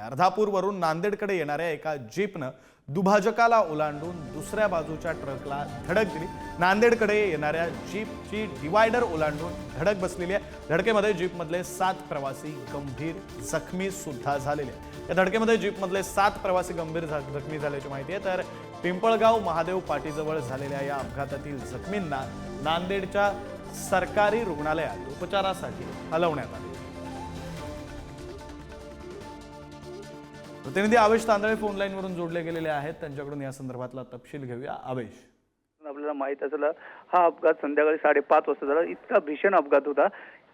अर्धापूरवरून नांदेडकडे येणाऱ्या एका जीपनं दुभाजकाला ओलांडून दुसऱ्या बाजूच्या ट्रकला धडक दिली। नांदेडकडे येणाऱ्या जीपची डिवायडर ओलांडून धडक बसलेली आहे। धडकेमध्ये जीपमधले 7 प्रवासी गंभीर जखमी सुद्धा झालेले आहेत। या धडकेमध्ये जीपमधले 7 प्रवासी गंभीर जखमी झाल्याची माहिती आहे। तर पिंपळगाव महादेव पाटीजवळ झालेल्या या अपघातातील जखमींना नांदेडच्या सरकारी रुग्णालयात उपचारासाठी हलवण्यात आले। प्रतिनिधी आवेश तांदळे फोन लाईन वरून जोडले गेलेले आहेत, त्यांच्याकडून या संदर्भातला तपशील घेऊया। आवेश, आपल्याला माहित असेल हा अपघात संध्याकाळी 5:30 वाजता झाला। इतका भीषण अपघात होता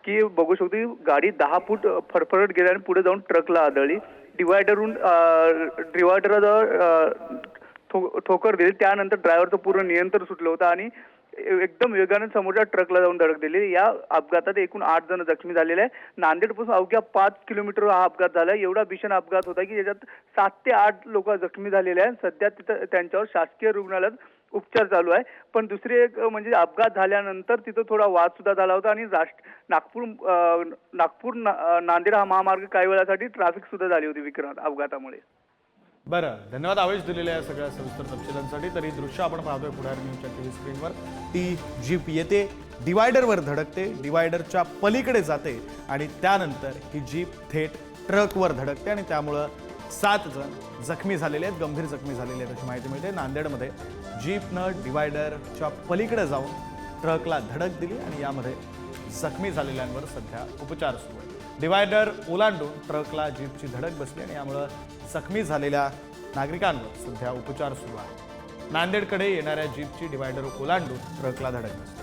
की बघू शकतो गाडी 10 फूट फरफरत गेली आणि पुढे जाऊन ट्रकला आदळली। डिवायडरला ठोकर दिली, त्यानंतर ड्रायव्हरचं पूर्ण नियंत्रण सुटलं होतं आणि एकदम वेगाने समोरच्या ट्रकला जाऊन धडक दिली। या अपघातात एकूण 8 जण जखमी झालेले आहे। नांदेडपासून अवघ्या 5 किलोमीटर हा अपघात झाला। एवढा भीषण अपघात होता की ज्याच्यात 7 ते 8 लोक जखमी झालेले आहेत। सध्या तिथं त्यांच्यावर शासकीय रुग्णालयात उपचार चालू आहे। पण दुसरी एक म्हणजे अपघात झाल्यानंतर तिथं थोडा वाद सुद्धा झाला होता आणि नागपूर नांदेड हा महामार्ग काही वेळासाठी ट्रॅफिक सुद्धा झाली होती विक्रांत अपघातामुळे। बरं, धन्यवाद आवेश दिलेल्या या सगळ्या सविस्तर तपशिलांसाठी। तरी दृश्य आपण पाहतोय पुढारी न्यूजच्या टीव्ही स्क्रीनवर। ती जीप येते, डिवायडरवर धडकते, डिवायडरच्या पलीकडे जाते आणि त्यानंतर ही जीप थेट ट्रकवर धडकते आणि त्यामुळे 7 जण जखमी झालेले आहेत, गंभीर जखमी झालेले आहेत अशी माहिती मिळते। नांदेडमध्ये जीपनं डिवायडरच्या पलीकडे जाऊन ट्रकला धडक दिली आणि यामध्ये जखमी झालेल्यांवर सध्या उपचार सुरू आहेत। डिवायडर ओलांडून ट्रकला जीपची धडक बसली आणि यामुळे जखमी झालेल्या नागरिकांवर सध्या उपचार सुरू आहे। नांदेडकडे येणाऱ्या जीपची डिवायडर ओलांडून ट्रकला धडक बसली।